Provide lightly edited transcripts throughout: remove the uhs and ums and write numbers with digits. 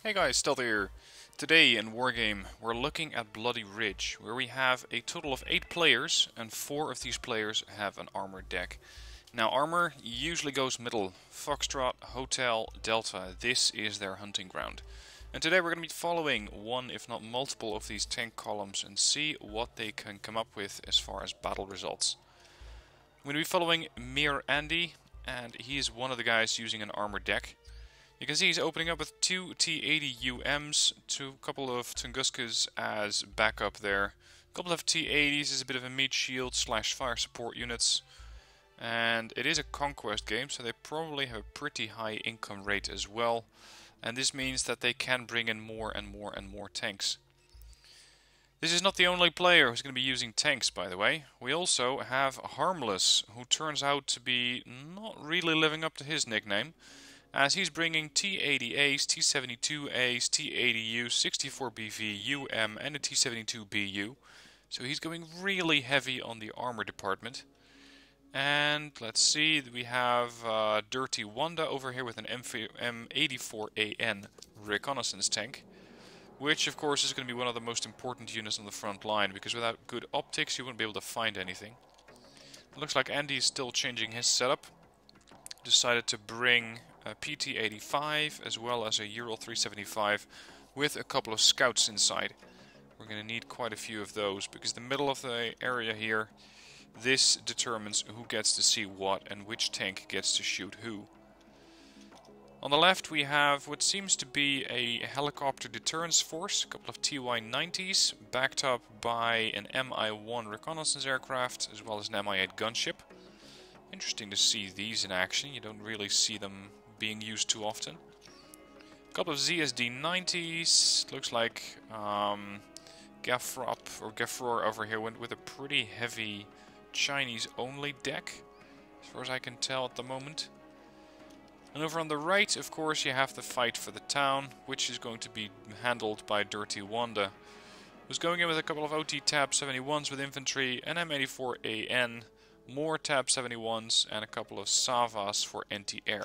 Hey guys, Stealth here. Today in Wargame we're looking at Bloody Ridge, where we have a total of 8 players and 4 of these players have an armor deck. Now armor usually goes middle, Foxtrot, Hotel, Delta, this is their hunting ground. And today we're going to be following one if not multiple of these tank columns and see what they can come up with as far as battle results. I'm going to be following Mir Andy, and he is one of the guys using an armor deck. You can see he's opening up with 2 T80 UMs, a couple of Tunguskas as backup there. A couple of T80s as a bit of a meat shield slash fire support units. And it is a conquest game, so they probably have a pretty high income rate as well. And this means that they can bring in more and more and more tanks. This is not the only player who's going to be using tanks, by the way. We also have Harmless, who turns out to be not really living up to his nickname, as he's bringing T80As, T72As, T80U, 64BV, UM and a T72BU. So he's going really heavy on the armor department. And let's see, we have Dirty Wanda over here with an M84AN reconnaissance tank, which of course is going to be one of the most important units on the front line, because without good optics you wouldn't be able to find anything. It looks like Andy is still changing his setup. Decided to bring a PT-85 as well as a Ural 375 with a couple of scouts inside. We're going to need quite a few of those, because the middle of the area here, this determines who gets to see what and which tank gets to shoot who. On the left we have what seems to be a helicopter deterrence force, a couple of TY-90s backed up by an Mi-1 reconnaissance aircraft as well as an Mi-8 gunship. Interesting to see these in action, you don't really see them being used too often. A couple of ZSD-90s, looks like Gaffror over here went with a pretty heavy Chinese-only deck, as far as I can tell at the moment. And over on the right, of course, you have the fight for the town, which is going to be handled by Dirty Wanda, who's going in with a couple of OT Tab 71s with infantry, an M84AN, more Tab 71s, and a couple of Savas for anti-air.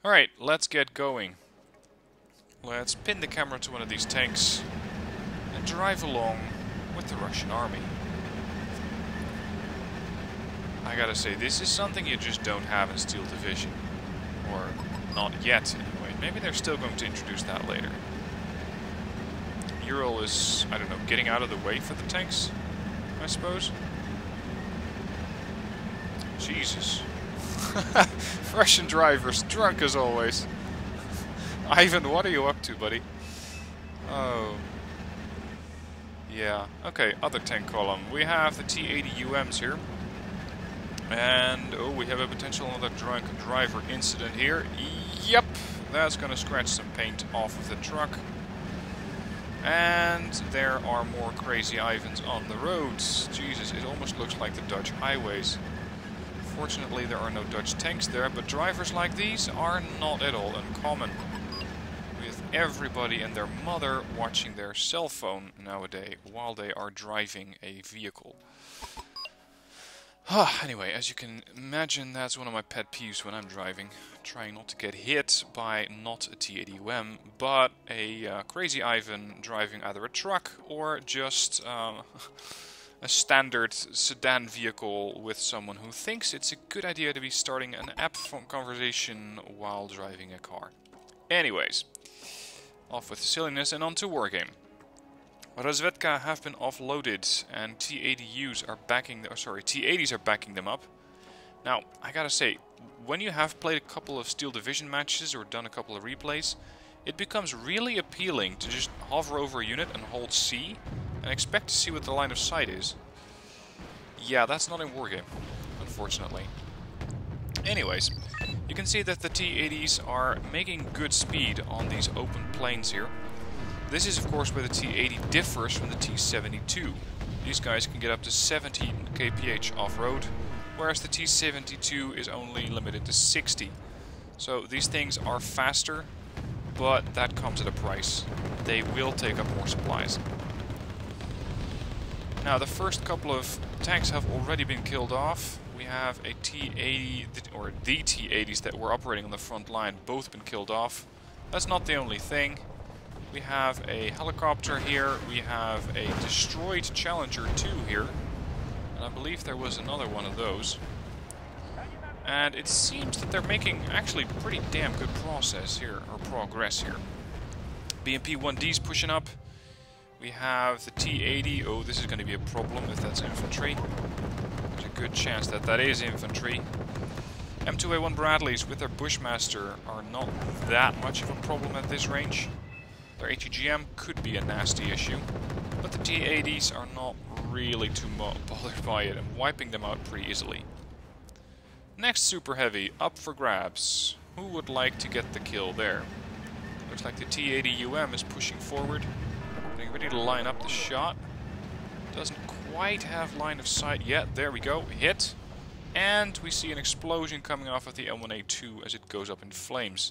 Alright, let's get going. Let's pin the camera to one of these tanks and drive along with the Russian army. I gotta say, this is something you just don't have in Steel Division. Or not yet, anyway. Maybe they're still going to introduce that later. Ural is, I don't know, getting out of the way for the tanks, I suppose. Jesus. Russian drivers, drunk as always. Ivan, what are you up to, buddy? Oh. Yeah, okay, other tank column. We have the T80 UMs here. And, oh, we have a potential another drunk driver incident here. Yep, that's gonna scratch some paint off of the truck. And there are more crazy Ivans on the roads. Jesus, it almost looks like the Dutch highways. Fortunately, there are no Dutch tanks there, but drivers like these are not at all uncommon, with everybody and their mother watching their cell phone nowadays while they are driving a vehicle. Anyway, as you can imagine, that's one of my pet peeves when I'm driving. Trying not to get hit by not a T80 UM, but a crazy Ivan driving either a truck or just a standard sedan vehicle with someone who thinks it's a good idea to be starting an app phone conversation while driving a car. Anyways, off with the silliness and on to Wargame. Razvedka have been offloaded and T80Us are backing T80s are backing them up. Now, I gotta say, when you have played a couple of Steel Division matches or done a couple of replays, it becomes really appealing to just hover over a unit and hold C and expect to see what the line of sight is. Yeah, that's not in Wargame, unfortunately. Anyways, you can see that the T80s are making good speed on these open plains here. This is of course where the T80 differs from the T72. These guys can get up to 70 kph off-road, whereas the T72 is only limited to 60. So these things are faster, but that comes at a price. They will take up more supplies. Now the first couple of tanks have already been killed off. We have a T80, or the T80s that were operating on the front line, both been killed off. That's not the only thing. We have a helicopter here, we have a destroyed Challenger 2 here, and I believe there was another one of those. And it seems that they're making actually pretty damn good progress here. BMP-1D's pushing up. We have the T-80. Oh, this is going to be a problem if that's infantry. There's a good chance that that is infantry. M2A1 Bradleys with their Bushmaster are not that much of a problem at this range. Their ATGM could be a nasty issue, but the T-80s are not really too bothered by it and wiping them out pretty easily. Next Super Heavy, up for grabs. Who would like to get the kill there? Looks like the T-80 is pushing forward, getting ready to line up the shot. Doesn't quite have line of sight yet. There we go, hit. And we see an explosion coming off of the M1A2 as it goes up in flames.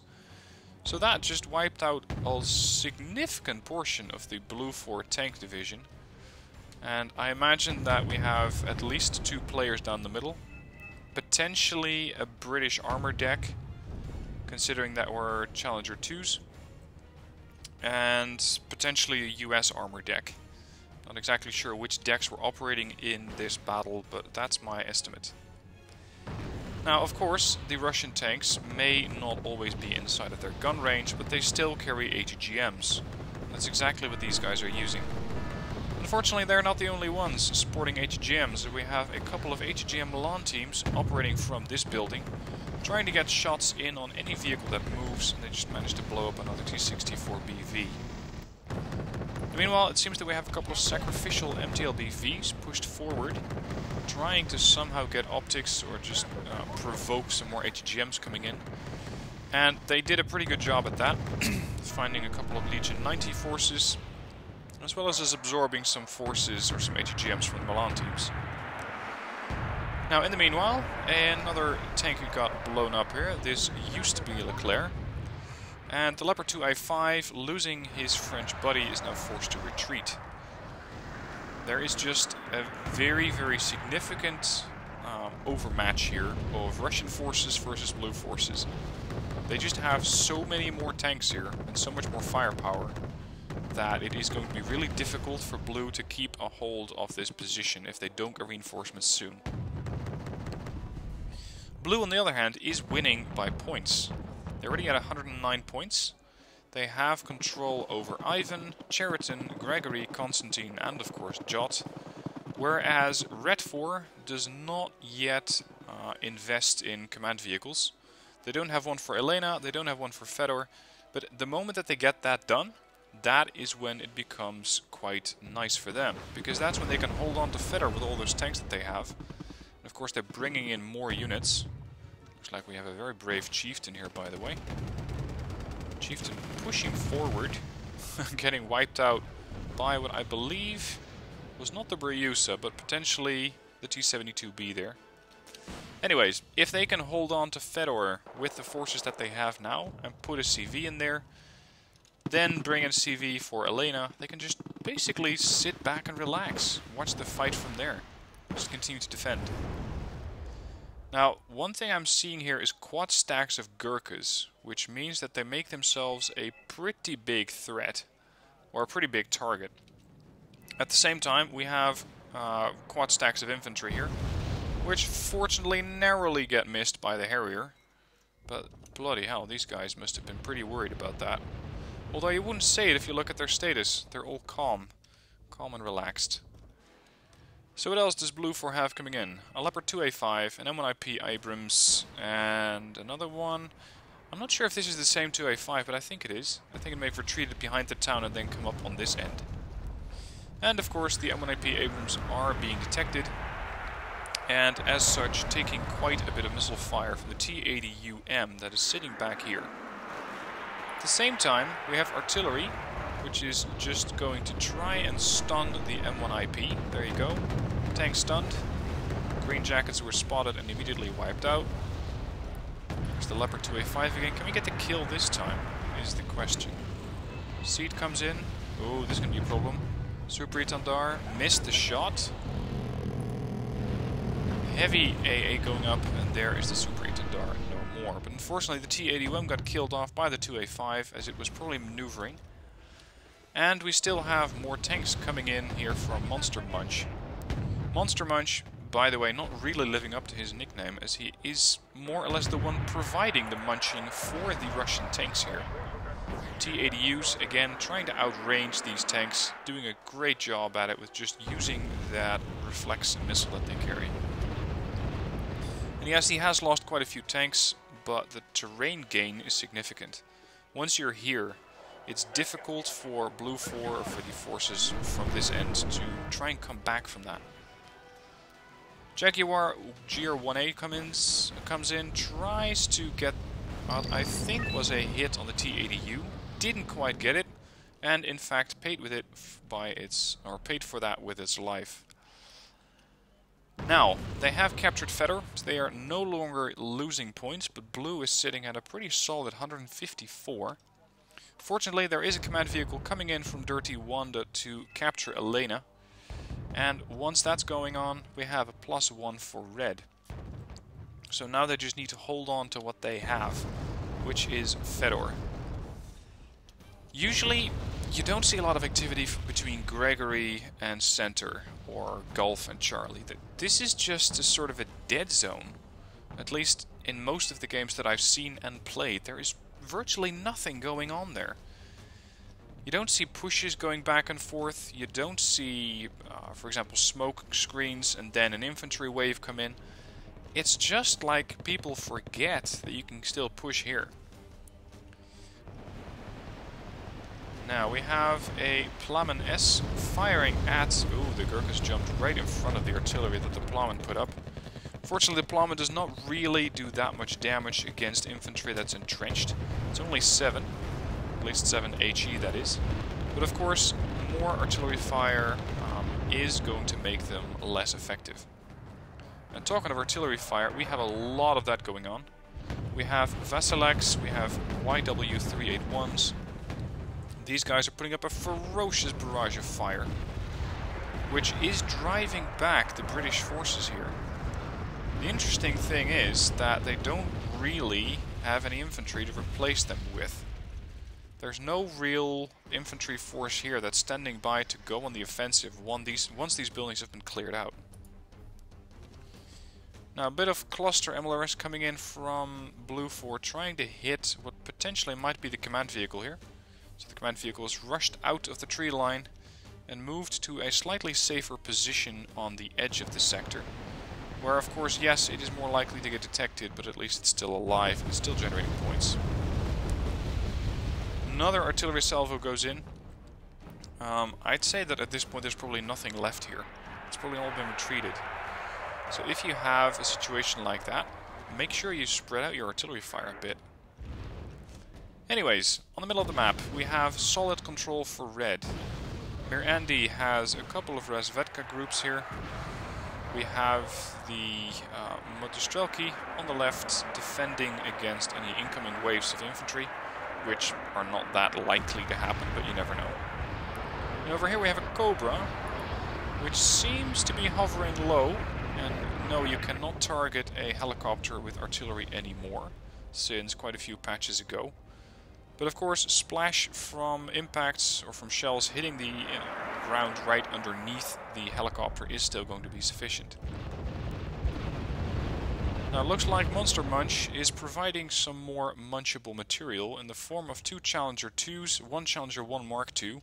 So that just wiped out a significant portion of the Blue 4 tank division. And I imagine that we have at least 2 players down the middle. Potentially a British armor deck, considering that we're Challenger 2s. And potentially a US armor deck. Not exactly sure which decks were operating in this battle, but that's my estimate. Now, of course, the Russian tanks may not always be inside of their gun range, but they still carry ATGMs. That's exactly what these guys are using. Unfortunately, they're not the only ones sporting ATGMs. We have a couple of ATGM Milan teams operating from this building, trying to get shots in on any vehicle that moves, and they just managed to blow up another T-64BV. Meanwhile, it seems that we have a couple of sacrificial MTLBVs pushed forward, trying to somehow get optics or just provoke some more HGMs coming in. And they did a pretty good job at that, finding a couple of Legion 90 forces, as well as absorbing some forces or some HGMs from the Milan teams. Now, in the meanwhile, another tank got blown up here. This used to be Leclerc. And the Leopard 2A5, losing his French buddy, is now forced to retreat. There is just a very, very significant overmatch here of Russian forces versus Blue forces. They just have so many more tanks here and so much more firepower that it is going to be really difficult for Blue to keep a hold of this position if they don't get reinforcements soon. Blue, on the other hand, is winning by points. They're already at 109 points. They have control over Ivan, Cheriton, Gregory, Constantine, and of course Jot. Whereas Red 4 does not yet invest in command vehicles. They don't have one for Elena, they don't have one for Fedor. But the moment that they get that done, that is when it becomes quite nice for them. Because that's when they can hold on to Fedor with all those tanks that they have. And of course they're bringing in more units. Looks like we have a very brave chieftain here, by the way. Chieftain pushing forward, getting wiped out by what I believe was not the Bryusa, but potentially the T-72B there. Anyways, if they can hold on to Fedor with the forces that they have now and put a CV in there, then bring in CV for Elena, they can just basically sit back and relax, watch the fight from there, just continue to defend. Now, one thing I'm seeing here is quad stacks of Gurkhas, which means that they make themselves a pretty big threat, or a pretty big target. At the same time, we have quad stacks of infantry here, which fortunately narrowly get missed by the Harrier. But bloody hell, these guys must have been pretty worried about that. Although you wouldn't say it if you look at their status. They're all calm and relaxed. So what else does Blue 4 have coming in? A Leopard 2A5, an M1IP Abrams, and another one. I'm not sure if this is the same 2A5, but I think it is. I think it may have retreated behind the town and then come up on this end. And of course the M1AP Abrams are being detected, and as such taking quite a bit of missile fire from the T-80 that is sitting back here. At the same time, we have artillery, which is just going to try and stun the M1IP. There you go. Tank stunned. Green jackets were spotted and immediately wiped out. There's the Leopard 2A5 again. Can we get the kill this time, is the question. Seed comes in. Oh, this is going to be a problem. Super Itandar missed the shot. Heavy AA going up, and there is the Super Itandar, no more. more. But unfortunately the T-81 got killed off by the 2A5 as it was probably maneuvering. And we still have more tanks coming in here from Monster Munch. Monster Munch, by the way, not really living up to his nickname, as he is more or less the one providing the munching for the Russian tanks here. T-80Us, again, trying to outrange these tanks, doing a great job at it with just using that reflex missile that they carry. And yes, he has lost quite a few tanks, but the terrain gain is significant. Once you're here, it's difficult for Blue 4 or for the forces from this end to try and come back from that. Jaguar GR1A comes in, tries to get what I think was a hit on the T-80U. Didn't quite get it, and in fact paid with it paid for that with its life. Now, they have captured Fedor, so they are no longer losing points, but Blue is sitting at a pretty solid 154. Fortunately, there is a command vehicle coming in from Dirty Wanda to capture Elena. And once that's going on, we have a +1 for Red. So now they just need to hold on to what they have, which is Fedor. Usually, you don't see a lot of activity between Gregory and Center, or Golf and Charlie. This is just a sort of a dead zone. At least in most of the games that I've seen and played, there is virtually nothing going on there. You don't see pushes going back and forth, you don't see, for example, smoke screens and then an infantry wave come in. It's just like people forget that you can still push here. Now we have a Plamen S firing at... Ooh, the Gurkhas jumped right in front of the artillery that the Plamen put up. Fortunately, the Plamen does not really do that much damage against infantry that's entrenched. It's only 7. At least 7 HE, that is. But of course, more artillery fire is going to make them less effective. And talking of artillery fire, we have a lot of that going on. We have Vasilex, we have YW381s. These guys are putting up a ferocious barrage of fire, which is driving back the British forces here. The interesting thing is that they don't really have any infantry to replace them with. There's no real infantry force here that's standing by to go on the offensive once these buildings have been cleared out. Now a bit of cluster MLRS coming in from Blue 4, trying to hit what potentially might be the command vehicle here. So the command vehicle is rushed out of the tree line and moved to a slightly safer position on the edge of the sector. Where, of course, yes, it is more likely to get detected, but at least it's still alive and it's still generating points. Another artillery salvo goes in. I'd say that at this point there's probably nothing left here. It's probably all been retreated. So if you have a situation like that, make sure you spread out your artillery fire a bit. Anyways, on the middle of the map, we have solid control for Red. Mir Andy has a couple of Razvedka groups here. We have the Motostrelki on the left defending against any incoming waves of infantry, which are not that likely to happen, but you never know. And over here we have a Cobra, which seems to be hovering low, and no, you cannot target a helicopter with artillery anymore, since quite a few patches ago. But of course, splash from impacts or from shells hitting the ground right underneath the helicopter is still going to be sufficient. Now it looks like Monster Munch is providing some more munchable material in the form of 2 Challenger 2s, 1 Challenger 1 Mark II.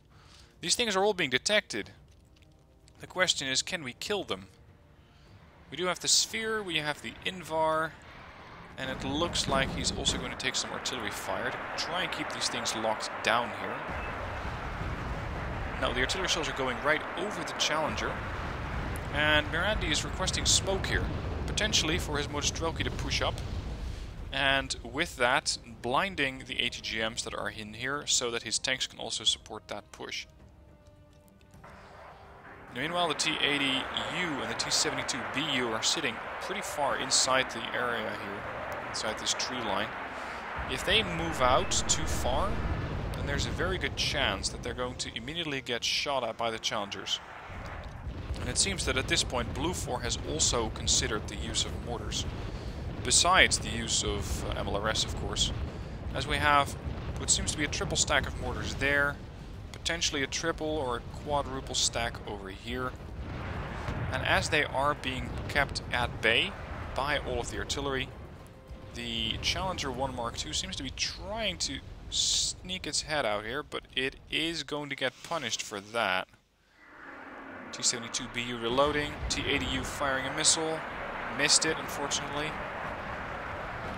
These things are all being detected. The question is, can we kill them? We do have the Sphere, we have the Invar, and it looks like he's also going to take some artillery fire to try and keep these things locked down here. Now the artillery shells are going right over the Challenger, and Mirandi is requesting smoke here, potentially for his Motostrelki to push up, and with that blinding the ATGMs that are in here so that his tanks can also support that push. Meanwhile, the T-80U and the T-72BU are sitting pretty far inside the area here, inside this tree line. If they move out too far, then there's a very good chance that they're going to immediately get shot at by the Challengers. And it seems that at this point Blue 4 has also considered the use of mortars. besides the use of MLRS, of course, as we have what seems to be a triple stack of mortars there, potentially a triple or a quadruple stack over here. And as they are being kept at bay by all of the artillery, the Challenger 1 Mark II seems to be trying to sneak its head out here, but it is going to get punished for that. T-72BU reloading, T-80U firing a missile, missed it unfortunately.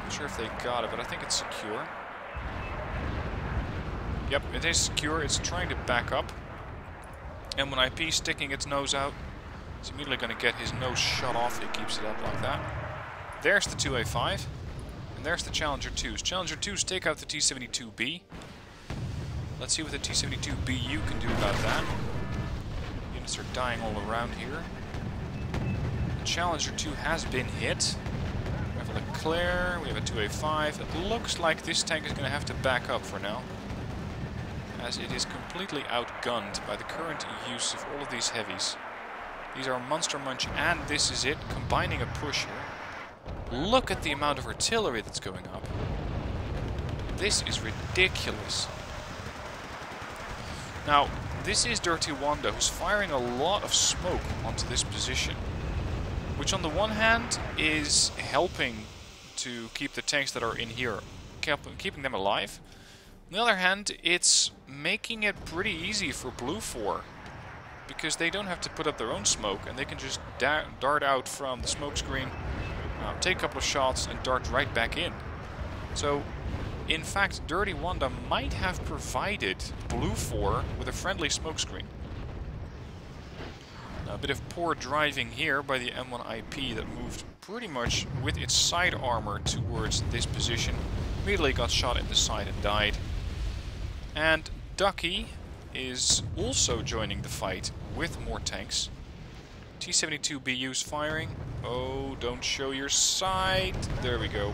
Not sure if they got it, but I think it's secure. Yep, it is secure, it's trying to back up. M1IP sticking its nose out. It's immediately going to get his nose shot off if he keeps it up like that. There's the 2A5. And there's the Challenger 2s. Challenger 2s take out the T-72B. Let's see what the T-72BU can do about that. Units are dying all around here. The Challenger 2 has been hit. We have a Leclerc, we have a 2A5. It looks like this tank is going to have to back up for now, as it is completely outgunned by the current use of all of these heavies. These are Monster Munch and this is it, combining a push here. Look at the amount of artillery that's going up. This is ridiculous. Now, this is Dirty Wanda, who's firing a lot of smoke onto this position, which on the one hand is helping to keep the tanks that are in here, keeping them alive. On the other hand, it's making it pretty easy for Blue 4, because they don't have to put up their own smoke and they can just dart out from the smoke screen, take a couple of shots and dart right back in. So, in fact, Dirty Wanda might have provided Blue 4 with a friendly smoke screen. Now, a bit of poor driving here by the M1IP that moved pretty much with its side armor towards this position. Immediately got shot in the side and died. And Ducky is also joining the fight with more tanks. T-72BU's firing. Oh, don't show your side. There we go.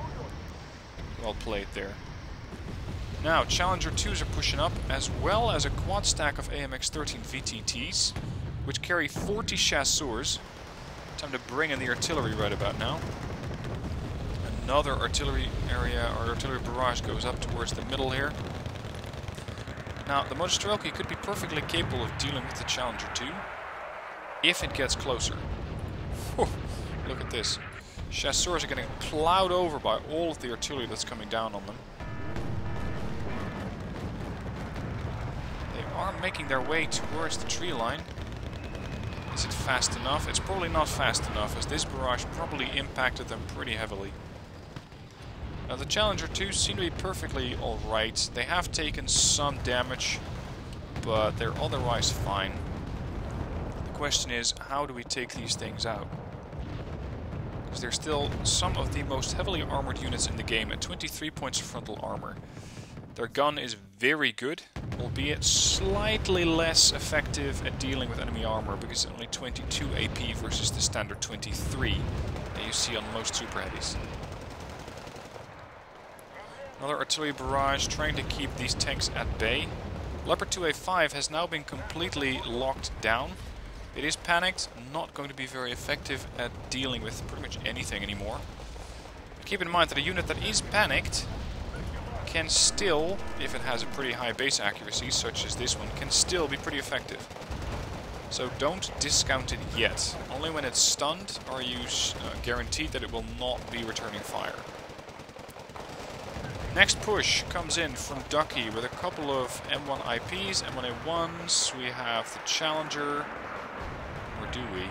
Well played there. Now, Challenger 2s are pushing up, as well as a quad stack of AMX-13 VTTs, which carry 40 chasseurs. Time to bring in the artillery right about now. Another artillery area, or artillery barrage, goes up towards the middle here. Now, the Motostrelki could be perfectly capable of dealing with the Challenger 2 if it gets closer. Whew, look at this. Chasseurs are getting plowed over by all of the artillery that's coming down on them. They are making their way towards the tree line. Is it fast enough? It's probably not fast enough, as this barrage probably impacted them pretty heavily. Now, the Challenger 2 seem to be perfectly alright. They have taken some damage, but they're otherwise fine. The question is, how do we take these things out? Because they're still some of the most heavily armored units in the game at 23 points of frontal armor. Their gun is very good, albeit slightly less effective at dealing with enemy armor, because it's only 22 AP versus the standard 23 that you see on most super heavies. Another artillery barrage trying to keep these tanks at bay. Leopard 2A5 has now been completely locked down. It is panicked, not going to be very effective at dealing with pretty much anything anymore. But keep in mind that a unit that is panicked can still, if it has a pretty high base accuracy, such as this one, can still be pretty effective. So don't discount it yet. Only when it's stunned are you guaranteed that it will not be returning fire. Next push comes in from Ducky with a couple of M1IPs, M1A1s. We have the Challenger, or do we?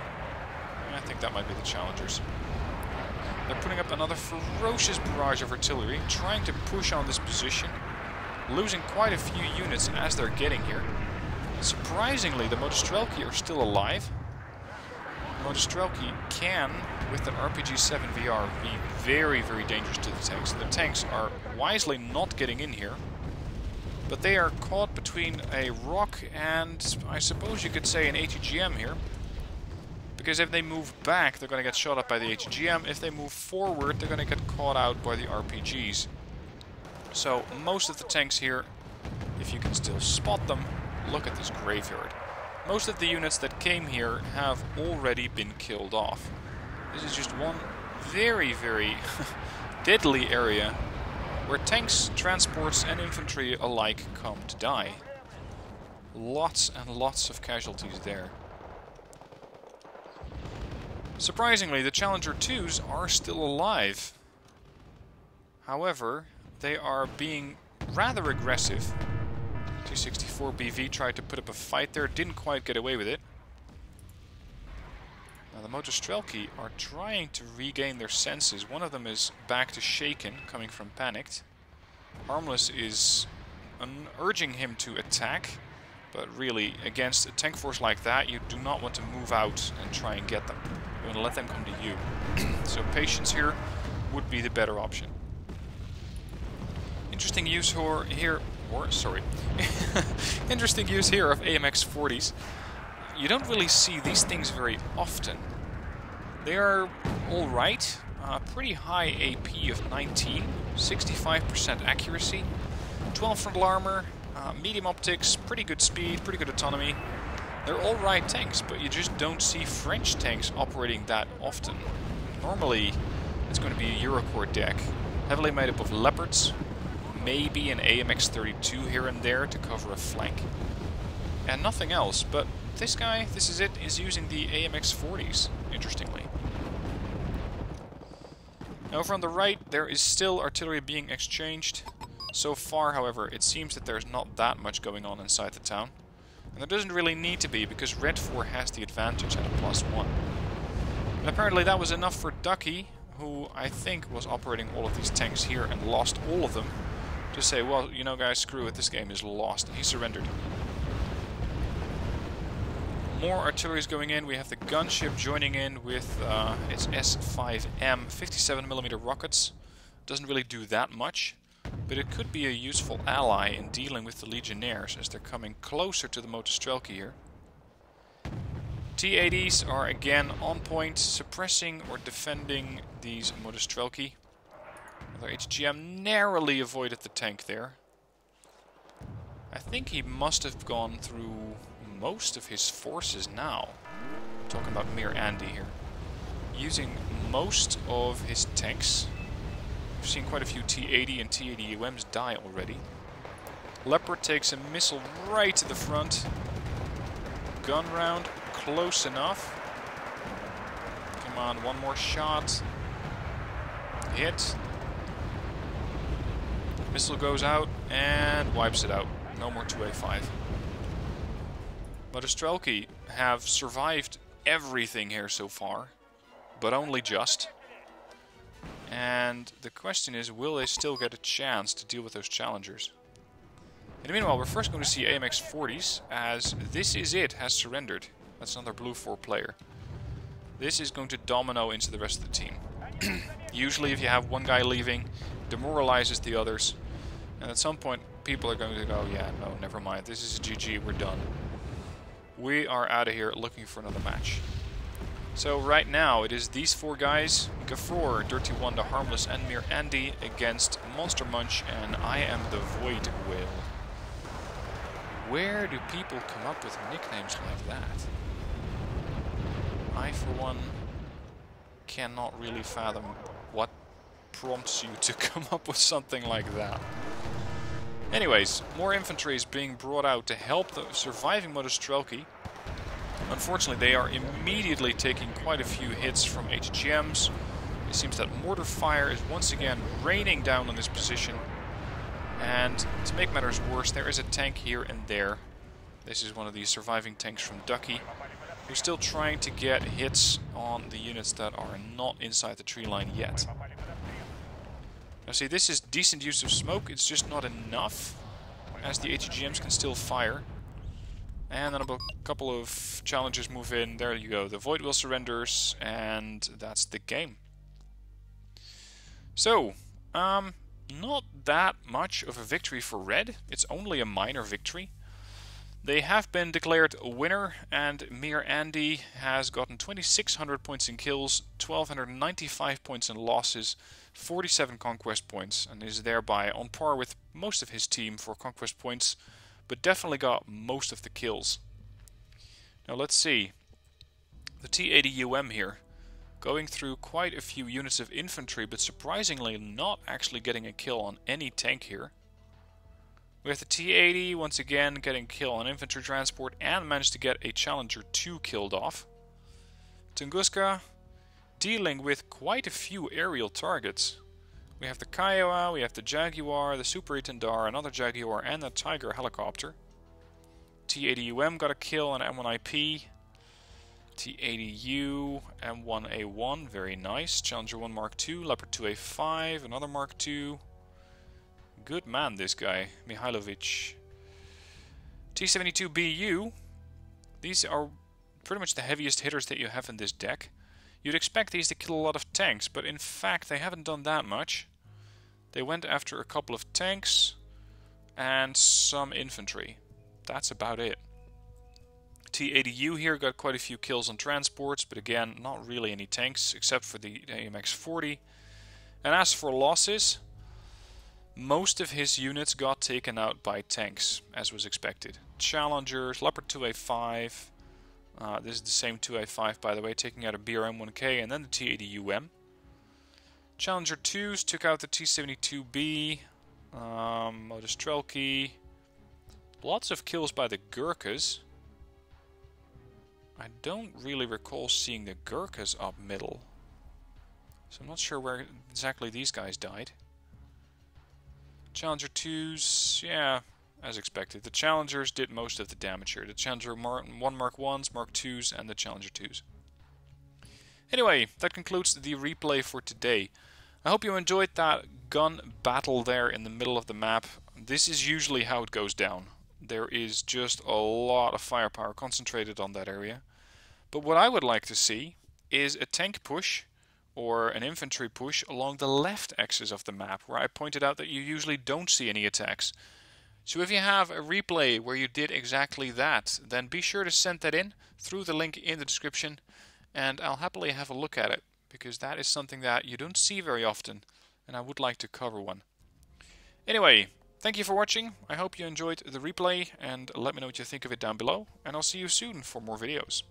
I think that might be the Challengers. They're putting up another ferocious barrage of artillery, trying to push on this position, losing quite a few units as they're getting here. Surprisingly, the Motostrelki are still alive. Motostrelki can, with an RPG-7 VR, be very, very dangerous to the tanks. The tanks are wisely not getting in here, but they are caught between a rock and, I suppose you could say, an ATGM here. Because if they move back, they're going to get shot up by the ATGM. If they move forward, they're going to get caught out by the RPGs. So most of the tanks here, if you can still spot them, look at this graveyard. Most of the units that came here have already been killed off. This is just one very, very deadly area where tanks, transports and infantry alike come to die. Lots and lots of casualties there. Surprisingly, the Challenger 2s are still alive. However, they are being rather aggressive. 264 BV tried to put up a fight there, didn't quite get away with it. Now the Motostrelki are trying to regain their senses. One of them is back to shaken, coming from panicked. Harmless is urging him to attack, but really, against a tank force like that, you do not want to move out and try and get them. You want to let them come to you. So patience here would be the better option. Interesting use here, interesting use here of AMX 40s. You don't really see these things very often. They are alright, pretty high AP of 19, 65% accuracy, 12 frontal armor, medium optics, pretty good speed, pretty good autonomy. They're alright tanks, but you just don't see French tanks operating that often. Normally, it's going to be a Eurocorps deck, heavily made up of Leopards, maybe an AMX 32 here and there to cover a flank, and nothing else. But this guy, this is it, is using the AMX 40s, interestingly. Over on the right, there is still artillery being exchanged. So far, however, it seems that there's not that much going on inside the town. And there doesn't really need to be, because Red 4 has the advantage at a +1. And apparently that was enough for Ducky, who I think was operating all of these tanks here and lost all of them, to say, well, you know guys, screw it, this game is lost. And he surrendered. More artillery is going in. We have the gunship joining in with its S5M 57mm rockets. Doesn't really do that much, but it could be a useful ally in dealing with the Legionnaires as they're coming closer to the Motostrelki here. T-80s are again on point, suppressing or defending these Motostrelki. Although HGM narrowly avoided the tank there. I think he must have gone through most of his forces now. I'm talking about Mir Andy here. Using most of his tanks. We've seen quite a few T-80 and T-80 UMs die already. Leopard takes a missile right to the front. Gun round, close enough. Come on, one more shot. Hit. Missile goes out and wipes it out. No more 2A5. Motostrelki have survived everything here so far, but only just. And the question is, will they still get a chance to deal with those challengers? In the meanwhile, we're first going to see AMX 40s, as This Is It has surrendered. That's another blue 4 player. This is going to domino into the rest of the team. Usually if you have one guy leaving, demoralizes the others, and at some point people are going to go, yeah, no, never mind, this is a GG, we're done. We are out of here looking for another match. So right now it is these 4 guys, Gaffroor, Dirty Wanda, Harmless and Mir Andy against Monster Munch, and I am the Void Whale. Where do people come up with nicknames like that? I, for one, cannot really fathom what prompts you to come up with something like that. Anyways, more infantry is being brought out to help the surviving Motostrelki. Unfortunately, they are immediately taking quite a few hits from HGMs. It seems that mortar fire is once again raining down on this position. And to make matters worse, there is a tank here and there. This is one of these surviving tanks from Ducky, who's still trying to get hits on the units that are not inside the tree line yet. Now see, this is decent use of smoke, it's just not enough, as the HGMs can still fire. And then a couple of challengers move in, there you go, the Void Whale surrenders, and that's the game. So, not that much of a victory for Red, it's only a minor victory. They have been declared a winner, and Mir Andy has gotten 2,600 points in kills, 1,295 points in losses, 47 conquest points, and is thereby on par with most of his team for conquest points, but definitely got most of the kills. Now let's see. The T-80 UM here Going through quite a few units of infantry, but surprisingly not actually getting a kill on any tank here. We have the T-80 once again getting a kill on infantry transport and managed to get a Challenger 2 killed off. Tunguska dealing with quite a few aerial targets. We have the Kiowa, we have the Jaguar, the Super Itandar, another Jaguar, and the Tiger helicopter. T-80UM got a kill on M1IP. T-80U, M1A1, very nice. Challenger 1 Mark II, Leopard 2A5, another Mark II. Good man, this guy, Mihailovic. T-72BU. These are pretty much the heaviest hitters that you have in this deck. You'd expect these to kill a lot of tanks, but in fact they haven't done that much. They went after a couple of tanks and some infantry. That's about it. T-80U here got quite a few kills on transports, but again, not really any tanks except for the AMX-40. And as for losses, most of his units got taken out by tanks, as was expected. Challengers, Leopard 2A5. This is the same 2A5, by the way, taking out a BRM-1K, and then the T-80UM. Challenger 2s took out the T-72B, Modestrelki. Lots of kills by the Gurkhas. I don't really recall seeing the Gurkhas up middle, so I'm not sure where exactly these guys died. Challenger 2s, yeah, as expected. The Challengers did most of the damage here. The Challenger 1 Mark 1s, Mark 2s, and the Challenger 2s. Anyway, that concludes the replay for today. I hope you enjoyed that gun battle there in the middle of the map. This is usually how it goes down. There is just a lot of firepower concentrated on that area. But what I would like to see is a tank push or an infantry push along the left axis of the map, where I pointed out that you usually don't see any attacks. So if you have a replay where you did exactly that, then be sure to send that in through the link in the description, and I'll happily have a look at it, because that is something that you don't see very often, and I would like to cover one. Anyway, thank you for watching. I hope you enjoyed the replay, and let me know what you think of it down below, and I'll see you soon for more videos.